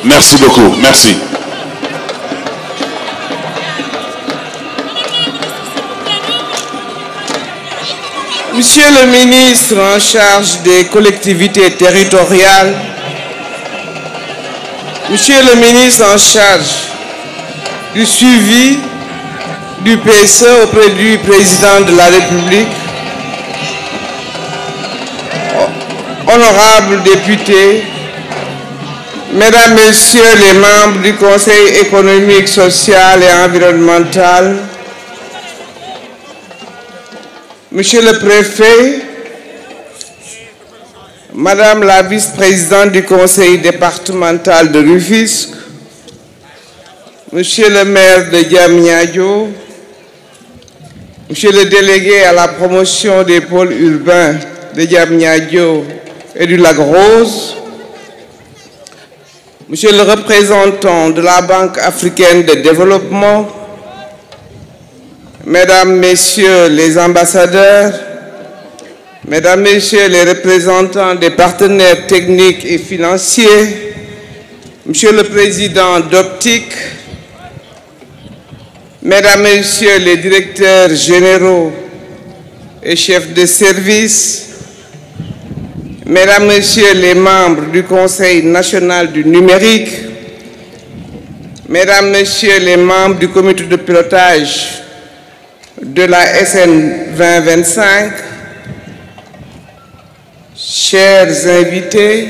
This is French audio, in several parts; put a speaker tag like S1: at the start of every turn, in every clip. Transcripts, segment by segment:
S1: Merci beaucoup. Merci.
S2: Monsieur le ministre en charge des collectivités territoriales, Monsieur le ministre en charge du suivi du PSE auprès du président de la République, honorables députés, Mesdames, Messieurs les membres du Conseil économique, social et environnemental, Monsieur le préfet, Madame la vice-présidente du Conseil départemental de Rufisque, Monsieur le maire de Diamniadio, Monsieur le délégué à la promotion des pôles urbains de Diamniadio et du Lac Rose, Monsieur le représentant de la Banque africaine de développement, Mesdames, Messieurs les ambassadeurs, Mesdames, Messieurs les représentants des partenaires techniques et financiers, Monsieur le Président d'Optique, Mesdames, Messieurs les directeurs généraux et chefs de service, Mesdames, Messieurs les membres du Conseil national du numérique, Mesdames, Messieurs les membres du comité de pilotage de la SN 2025, chers invités,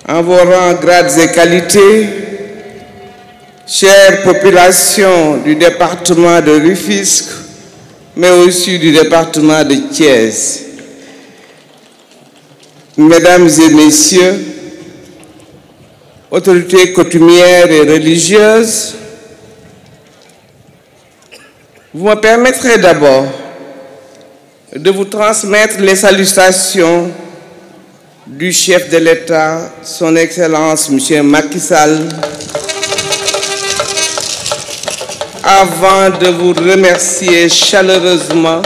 S2: en vos rangs, grades et qualités, chères populations du département de Rufisque, mais aussi du département de Thiès, Mesdames et Messieurs, autorités coutumières et religieuses, vous me permettrez d'abord de vous transmettre les salutations du chef de l'État, son Excellence M. Macky Sall, avant de vous remercier chaleureusement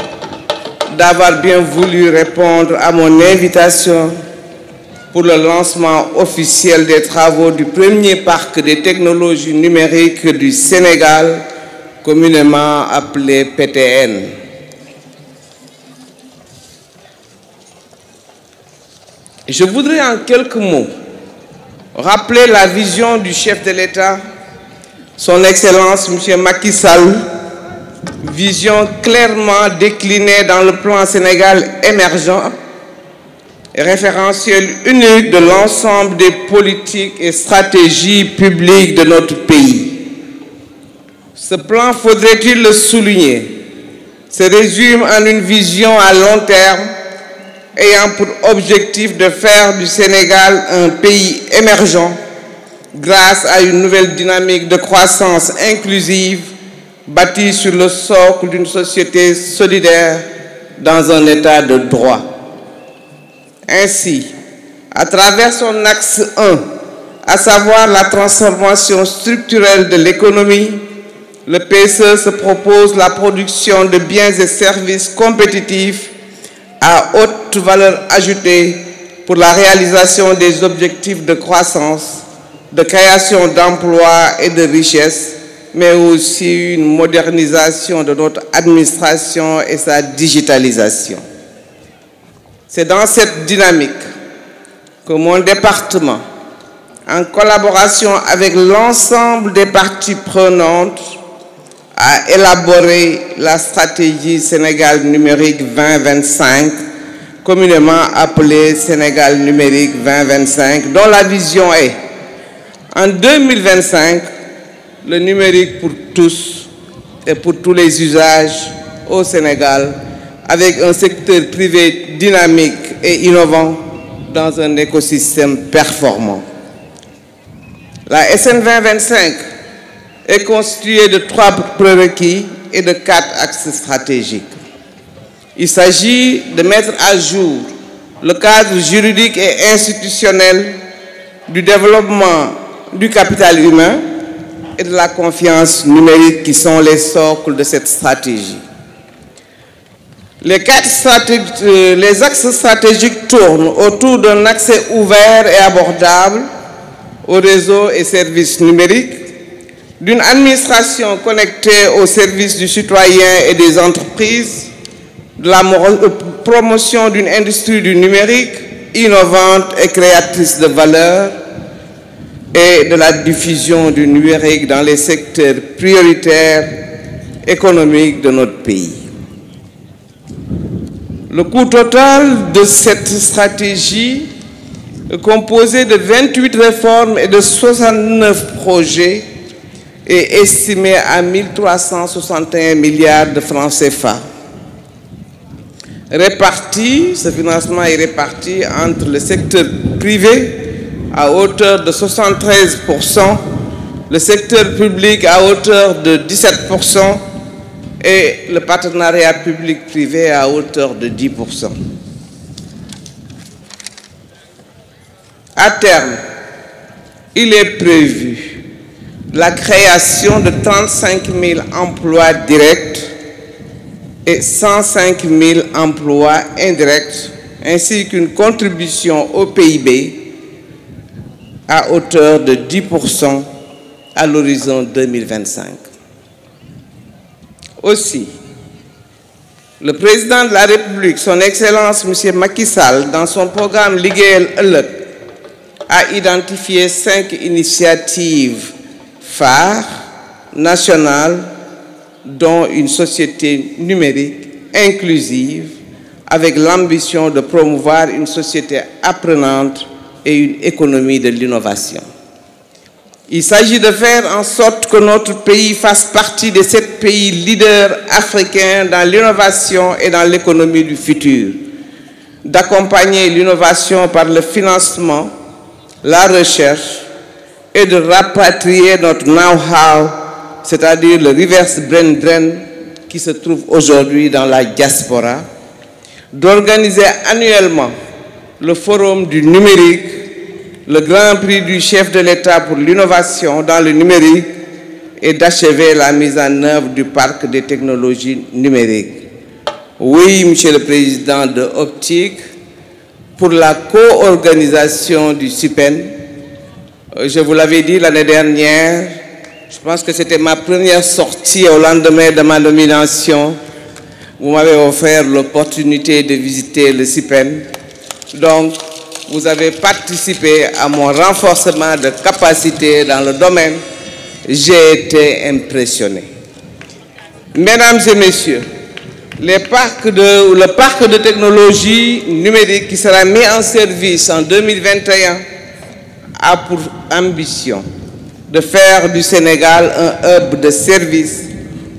S2: d'avoir bien voulu répondre à mon invitation pour le lancement officiel des travaux du premier parc des technologies numériques du Sénégal, communément appelé PTN. Je voudrais en quelques mots rappeler la vision du chef de l'État, son Excellence M. Macky Sall, vision clairement déclinée dans le plan Sénégal émergent et référentiel unique de l'ensemble des politiques et stratégies publiques de notre pays. Ce plan, faudrait-il le souligner, se résume en une vision à long terme ayant pour objectif de faire du Sénégal un pays émergent grâce à une nouvelle dynamique de croissance inclusive bâtie sur le socle d'une société solidaire dans un état de droit. Ainsi, à travers son axe 1, à savoir la transformation structurelle de l'économie, le PSE se propose la production de biens et services compétitifs à haute valeur ajoutée pour la réalisation des objectifs de croissance, de création d'emplois et de richesses, mais aussi une modernisation de notre administration et sa digitalisation. C'est dans cette dynamique que mon département, en collaboration avec l'ensemble des parties prenantes, a élaboré la stratégie Sénégal numérique 2025, communément appelée Sénégal numérique 2025, dont la vision est, en 2025, le numérique pour tous et pour tous les usages au Sénégal, avec un secteur privé dynamique et innovant dans un écosystème performant. La SN 2025 est constituée de 3 prérequis et de 4 axes stratégiques. Il s'agit de mettre à jour le cadre juridique et institutionnel du développement du capital humain et de la confiance numérique qui sont les socles de cette stratégie. Les axes stratégiques tournent autour d'un accès ouvert et abordable aux réseaux et services numériques, d'une administration connectée aux services du citoyen et des entreprises, de la promotion d'une industrie du numérique innovante et créatrice de valeur et de la diffusion du numérique dans les secteurs prioritaires économiques de notre pays. Le coût total de cette stratégie, composé de 28 réformes et de 69 projets, est estimé à 1 361 milliards de francs CFA. Ce financement est réparti entre le secteur privé à hauteur de 73%, le secteur public à hauteur de 17% et le partenariat public-privé à hauteur de 10%. À terme, il est prévu la création de 35 000 emplois directs et 105 000 emplois indirects, ainsi qu'une contribution au PIB à hauteur de 10% à l'horizon 2025. Aussi, le président de la République, son Excellence M. Macky Sall, dans son programme Liggéeyal Ëllëg, a identifié 5 initiatives phares nationales, dont une société numérique inclusive, avec l'ambition de promouvoir une société apprenante et une économie de l'innovation. Il s'agit de faire en sorte que notre pays fasse partie de 7 pays leaders africains dans l'innovation et dans l'économie du futur, d'accompagner l'innovation par le financement, la recherche et de rapatrier notre know-how, c'est-à-dire le reverse brain drain qui se trouve aujourd'hui dans la diaspora, d'organiser annuellement le forum du numérique, le Grand Prix du chef de l'État pour l'innovation dans le numérique et d'achever la mise en œuvre du parc des technologies numériques. Oui, Monsieur le Président de Optique, pour la co-organisation du CIPEN, je vous l'avais dit l'année dernière, je pense que c'était ma première sortie au lendemain de ma nomination. Vous m'avez offert l'opportunité de visiter le CIPEN. Donc, vous avez participé à mon renforcement de capacité dans le domaine. J'ai été impressionné. Mesdames et messieurs, le parc de technologie numérique qui sera mis en service en 2021 a pour ambition de faire du Sénégal un hub de services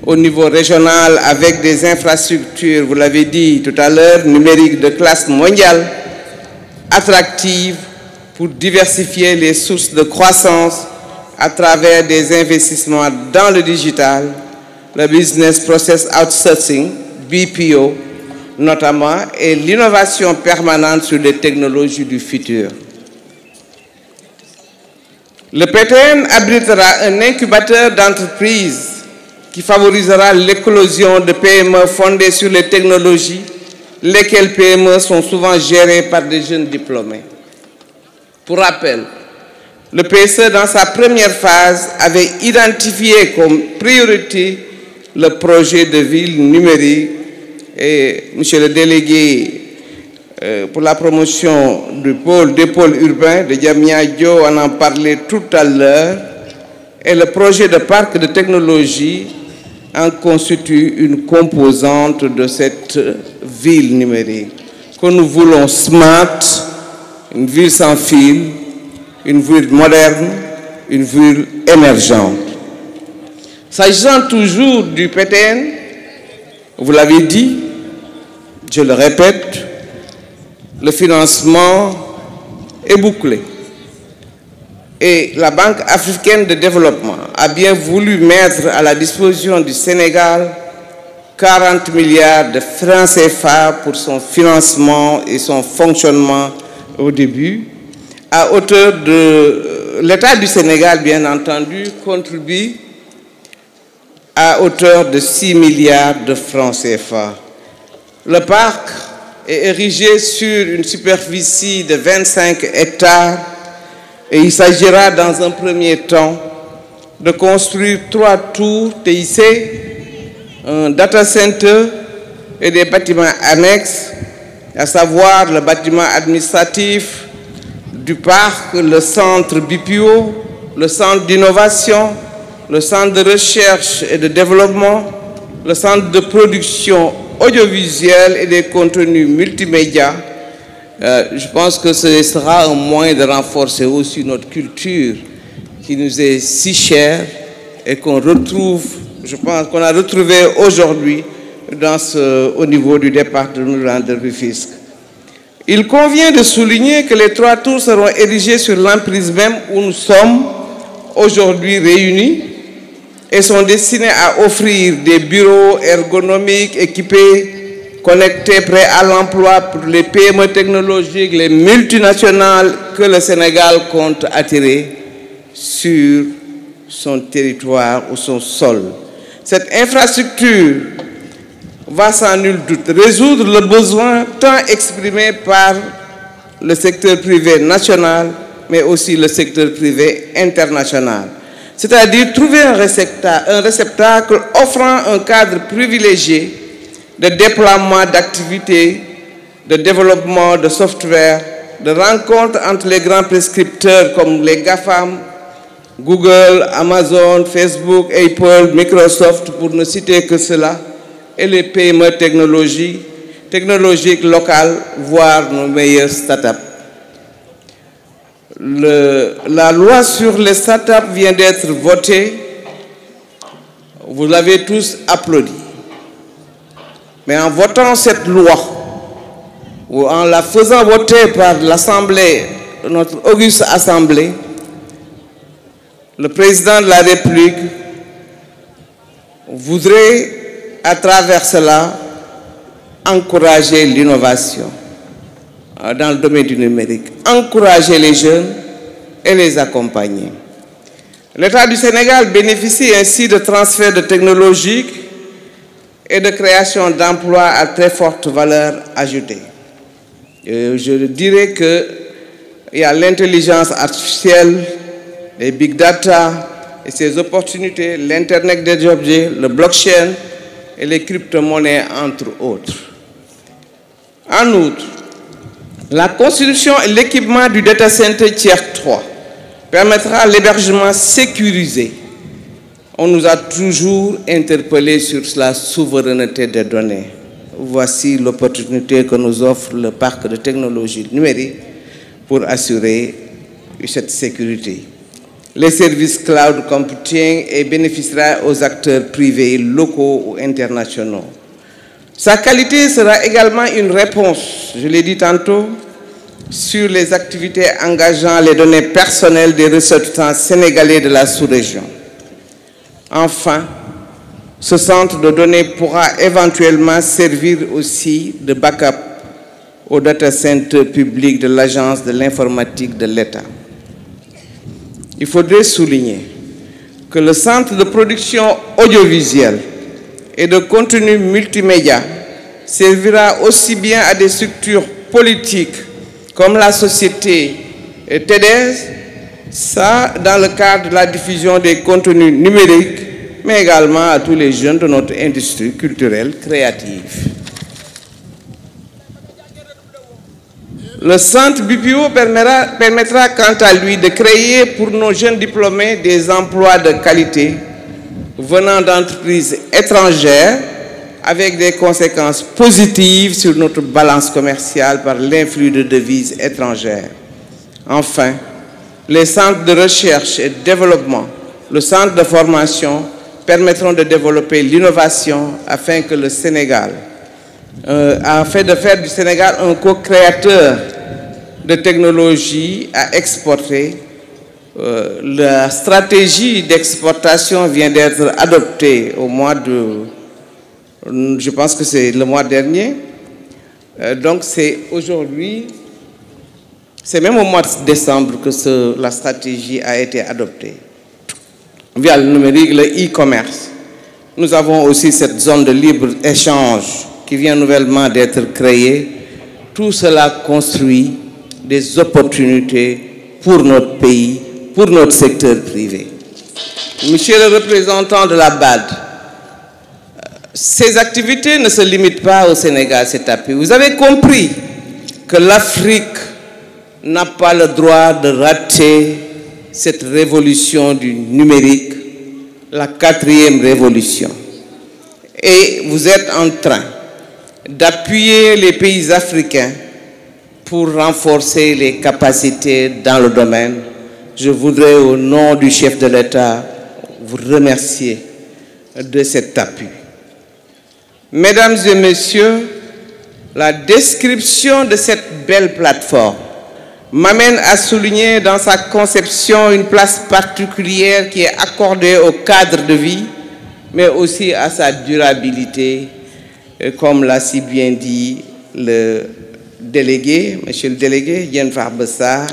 S2: au niveau régional avec des infrastructures, vous l'avez dit tout à l'heure, numériques de classe mondiale, attractives pour diversifier les sources de croissance à travers des investissements dans le digital, le Business Process Outsourcing, BPO notamment, et l'innovation permanente sur les technologies du futur. Le PTN abritera un incubateur d'entreprises qui favorisera l'éclosion de PME fondées sur les technologies, lesquelles PME sont souvent gérées par des jeunes diplômés. Pour rappel, le PSE, dans sa première phase, avait identifié comme priorité le projet de ville numérique et monsieur le délégué pour la promotion des pôles urbains de Diamniadio en parlait tout à l'heure, et le projet de parc de technologie en constitue une composante de cette ville numérique que nous voulons smart, une ville sans fil, une ville moderne, une ville émergente. S'agissant toujours du PTN, vous l'avez dit, je le répète, le financement est bouclé. Et la Banque africaine de développement a bien voulu mettre à la disposition du Sénégal 40 milliards de francs CFA pour son financement et son fonctionnement au début, à hauteur de l'État du Sénégal, bien entendu, contribue à hauteur de 6 milliards de francs CFA. Le parc est érigé sur une superficie de 25 hectares Et il s'agira dans un premier temps de construire 3 tours TIC, un data center et des bâtiments annexes, à savoir le bâtiment administratif du parc, le centre BPO, le centre d'innovation, le centre de recherche et de développement, le centre de production audiovisuelle et des contenus multimédia. Je pense que ce sera un moyen de renforcer aussi notre culture qui nous est si chère et qu'on retrouve, je pense qu'on a retrouvé aujourd'hui au niveau du département de Rufisque. Il convient de souligner que les 3 tours seront érigées sur l'emprise même où nous sommes aujourd'hui réunis et sont destinés à offrir des bureaux ergonomiques équipés, connectés, prêts à l'emploi pour les PME technologiques, les multinationales que le Sénégal compte attirer sur son territoire ou son sol. Cette infrastructure va sans nul doute résoudre le besoin tant exprimé par le secteur privé national, mais aussi le secteur privé international. C'est-à-dire trouver un réceptacle offrant un cadre privilégié de déploiement d'activités, de développement de software, de rencontres entre les grands prescripteurs comme les GAFAM, Google, Amazon, Facebook, Apple, Microsoft, pour ne citer que cela, et les PME technologiques locales, voire nos meilleures startups. La loi sur les startups vient d'être votée. Vous l'avez tous applaudi. Mais en votant cette loi, ou en la faisant voter par l'Assemblée, notre auguste Assemblée, le président de la République voudrait, à travers cela, encourager l'innovation dans le domaine du numérique, encourager les jeunes et les accompagner. L'État du Sénégal bénéficie ainsi de transferts de technologiques et de création d'emplois à très forte valeur ajoutée. Je dirais qu'il y a l'intelligence artificielle, les big data et ses opportunités, l'Internet des objets, le blockchain et les crypto-monnaies, entre autres. En outre, la construction et l'équipement du data center Tier 3 permettra l'hébergement sécurisé. On nous a toujours interpellés sur la souveraineté des données. Voici l'opportunité que nous offre le parc de technologie numérique pour assurer cette sécurité. Les services cloud computing et bénéficiera aux acteurs privés, locaux ou internationaux. Sa qualité sera également une réponse, je l'ai dit tantôt, sur les activités engageant les données personnelles des ressortissants sénégalais de la sous-région. Enfin, ce centre de données pourra éventuellement servir aussi de backup au data center public de l'Agence de l'informatique de l'État. Il faudrait souligner que le centre de production audiovisuelle et de contenu multimédia servira aussi bien à des structures politiques comme la société TEDES, ça dans le cadre de la diffusion des contenus numériques, mais également à tous les jeunes de notre industrie culturelle créative. Le centre BPO permettra quant à lui de créer pour nos jeunes diplômés des emplois de qualité venant d'entreprises étrangères avec des conséquences positives sur notre balance commerciale par l'influx de devises étrangères. Enfin, les centres de recherche et de développement, le centre de formation permettront de développer l'innovation afin que le Sénégal, afin de faire du Sénégal un co-créateur de technologies à exporter. La stratégie d'exportation vient d'être adoptée au mois de, je pense que c'est le mois dernier. Donc c'est aujourd'hui, c'est même au mois de décembre que la stratégie a été adoptée. Via le numérique, le e-commerce. Nous avons aussi cette zone de libre-échange qui vient nouvellement d'être créée. Tout cela construit des opportunités pour notre pays, pour notre secteur privé. Monsieur le représentant de la BAD, ces activités ne se limitent pas au Sénégal, cet appui. Vous avez compris que l'Afrique n'a pas le droit de rater cette révolution du numérique, la 4e révolution. Et vous êtes en train d'appuyer les pays africains pour renforcer les capacités dans le domaine. Je voudrais, au nom du chef de l'État, vous remercier de cet appui. Mesdames et messieurs, la description de cette belle plateforme m'amène à souligner dans sa conception une place particulière qui est accordée au cadre de vie, mais aussi à sa durabilité, comme l'a si bien dit le délégué, monsieur le délégué, Yen Farbessa,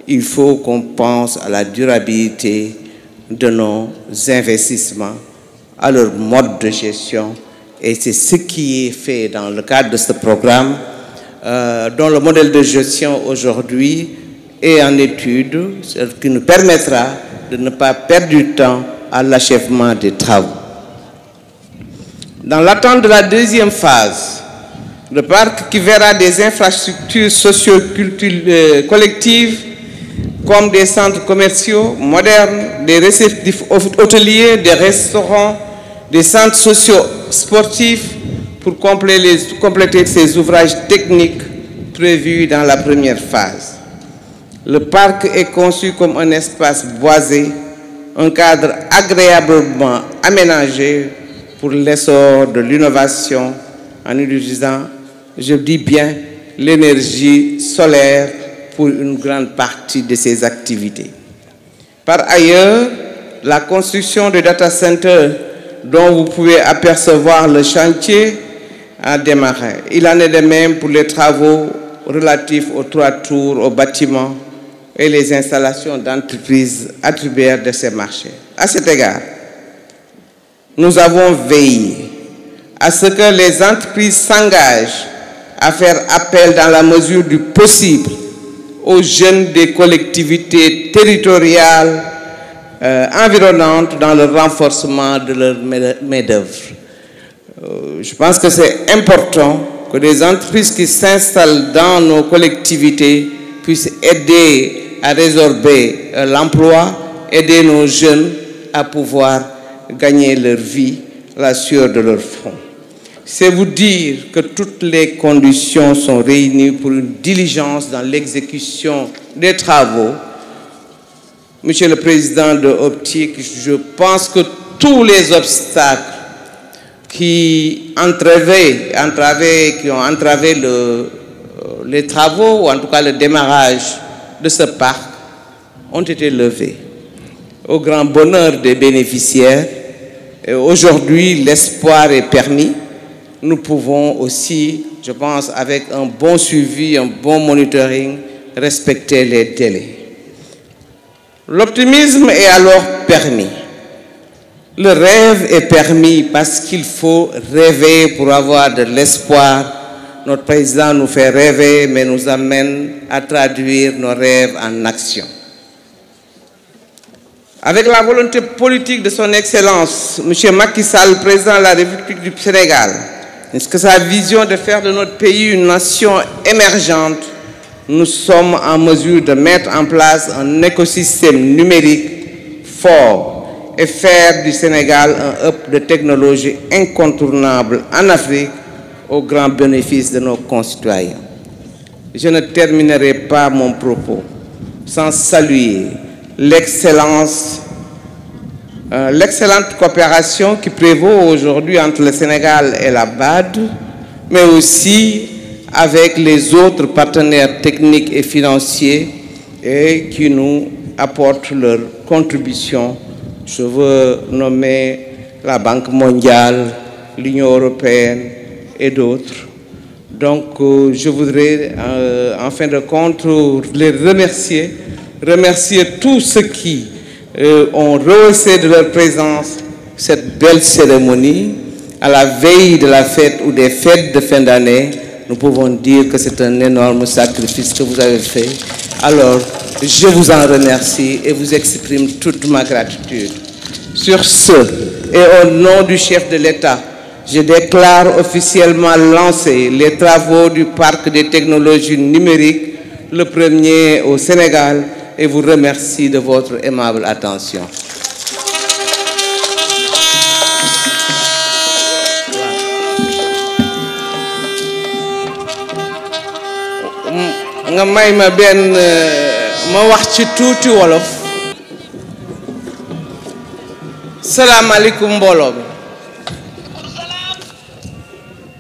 S2: il faut qu'on pense à la durabilité de nos investissements, à leur mode de gestion, et c'est ce qui est fait dans le cadre de ce programme, dont le modèle de gestion aujourd'hui est en étude, ce qui nous permettra de ne pas perdre du temps à l'achèvement des travaux. Dans l'attente de la 2e phase, le parc qui verra des infrastructures socio-culturelles collectives comme des centres commerciaux modernes, des réceptifs hôteliers, des restaurants, des centres socio-sportifs pour compléter ces ouvrages techniques prévus dans la première phase. Le parc est conçu comme un espace boisé, un cadre agréablement aménagé pour l'essor de l'innovation en utilisant, je dis bien, l'énergie solaire pour une grande partie de ces activités. Par ailleurs, la construction de data centers dont vous pouvez apercevoir le chantier a démarré. Il en est de même pour les travaux relatifs aux 3 tours, aux bâtiments et les installations d'entreprises attributaires de ces marchés. À cet égard, nous avons veillé à ce que les entreprises s'engagent à faire appel dans la mesure du possible aux jeunes des collectivités territoriales environnantes dans le renforcement de leur main-d'œuvre. Je pense que c'est important que les entreprises qui s'installent dans nos collectivités puissent aider à résorber l'emploi, aider nos jeunes à pouvoir gagner leur vie, la sueur de leur front. C'est vous dire que toutes les conditions sont réunies pour une diligence dans l'exécution des travaux. Monsieur le Président de Optique, je pense que tous les obstacles qui ont entravé les travaux, ou en tout cas le démarrage de ce parc, ont été levés au grand bonheur des bénéficiaires. Et aujourd'hui, l'espoir est permis. Nous pouvons aussi, je pense, avec un bon suivi, un bon monitoring, respecter les délais. L'optimisme est alors permis. Le rêve est permis parce qu'il faut rêver pour avoir de l'espoir. Notre président nous fait rêver, mais nous amène à traduire nos rêves en action. Avec la volonté politique de son Excellence, M. Macky Sall, président de la République du Sénégal, est-ce que sa vision de faire de notre pays une nation émergente, nous sommes en mesure de mettre en place un écosystème numérique fort et faire du Sénégal un hub de technologie incontournable en Afrique au grand bénéfice de nos concitoyens. Je ne terminerai pas mon propos sans saluer l'excellente coopération qui prévaut aujourd'hui entre le Sénégal et la BAD, mais aussi avec les autres partenaires techniques et financiers et qui nous apportent leur contribution. Je veux nommer la Banque mondiale, l'Union européenne et d'autres. Donc, je voudrais, en fin de compte, les remercier tous ceux qui ont rehaussé de leur présence cette belle cérémonie à la veille de la fête ou des fêtes de fin d'année. Nous pouvons dire que c'est un énorme sacrifice que vous avez fait Alors, je vous en remercie et vous exprime toute ma gratitude. Sur ce, et au nom du chef de l'État, je déclare officiellement lancés les travaux du Parc des technologies numériques, le premier au Sénégal, et vous remercie de votre aimable attention. nga may ma benn ma wax ci tuuti wolof salaamaaleykum mbooloo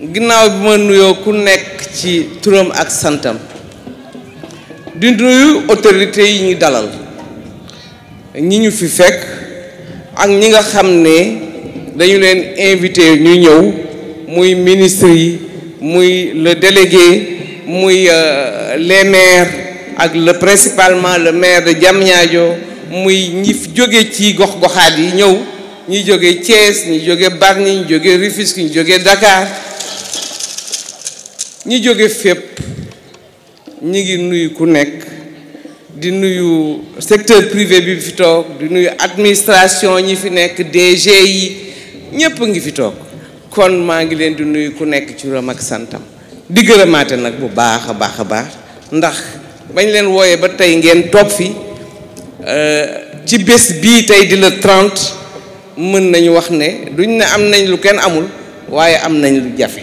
S2: mi ginnaaw bi ma nuyoo ku nekk ci turam ak santam di nuyu autorité yi ñu dalal ñi ñu fi fekk ak ñi nga xam ne dañu leen invité ñu ñëw muy ministre yi muy le délégué muy les maires ak principalement le maire de Diamniadio muy ñi jóge ci gox-goxaat yi ñëw ñi jóge Thiès ñi jóge Bargny ñi jóge Rufisque ñi jóge Dakar ñi jóge fépp ñi ngi nuyu ku nekk di nuyu secteur privé bi fi toog di nuyu administration ñi fi nekk DG yi ñëpp ngi fi toog kon maa ngi leen di nuyu ku nekk ci rom ak santam di gërëmaate nag bu baax a baax ndax bañ leen wooyee ba tey ngeen toog fi ci bés bii tey di le 30 mën nañu wax ne duñ ne am nañ lu kenn amul waaye am nañ lu jafe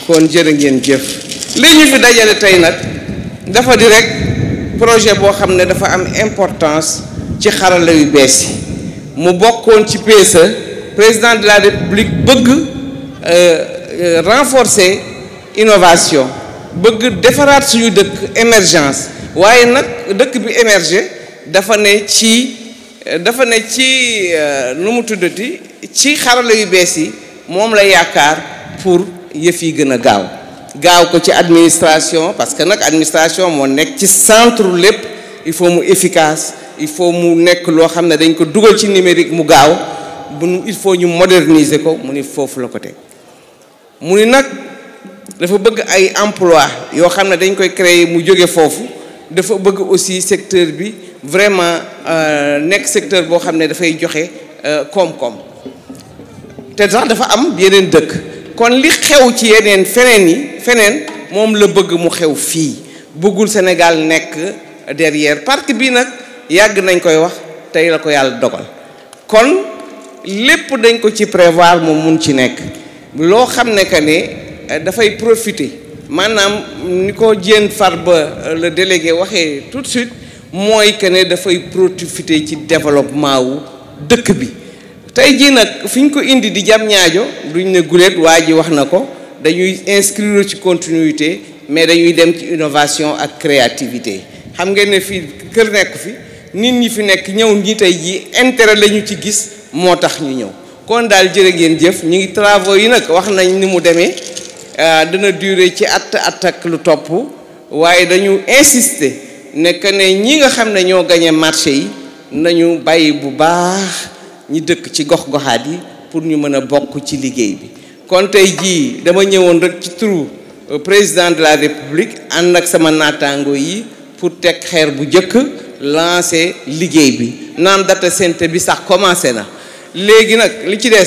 S2: kon jërë ngeen jëf li ñu fi dajale tey nag dafa di rek projet boo xam ne dafa am importance ci xarala yu bees yi mu bokkoon ci PSE président de la République bëgg renforcer innovation bëgg defaraat suñu dëkk émergence waaye nag dëkk bi émerger dafa ne ci nu mu tuddati ci xarala yu bees yi moom la yaakaar pour yëf yi gën a gaaw ko ci administration parce que nag administration moo nekk ci centre lépp il faut mu efficace il faut mu nekk loo xam ne dañ ko dugal ci numérique mu gaaw il faut ñu moderniser ko mu ni foofu la ko teg mu ni nag dafa bëgg ay emploi yoo xam ne dañ koy créer mu jóge foofu dafa bëgg aussi secteur bi vraiment nekk secteur boo xam ne dafay joxe koom-koom te sax dafa am yeneen dëkk kon li xew ci yeneen feneen moom la bëgg mu xew fii bëggul Sénégal nekk derrière parc bi nag yàgg nañ koy wax tey la ko yàlla dogal kon lépp dañ ko ci prévoir mu mun ci nekk loo xam ne que ne dafay profiter maanaam ni ko Diène Farba le délégué waxee tout de suite mooy que ne dafay profiter ci développement wu dëkk bi tey jii nag fi ñu ko indi di Diamniadio duñ ne guléet waa ji wax na ko dañuy inscrire ci continuité mais dañuy dem ci innovation ak créativité xam ngeen ne fii kër nekk fi nit ñi fi nekk ñëw ñi tey jii intérêt la ñu ci gis moo tax ñu ñëw kon daal jërë ngeen jëf ñu ngi travaux yi nag wax nañ ni mu demee dana durer ci at ak lu topp waaye dañu insister ne que ne ñi nga xam ne ñoo gagné marché yi nañu bàyyi bu baax ñi dëkk ci gox-goxaat yi pour ñu mën a bokk ci liggéey bi kon tey jii dama ñëwoon rek ci turu président de la République ànd ak sama naataango yi pour teg xeer bu njëkk lancer liggéey bi naan data center bi sax commencé na léegi nag li ci des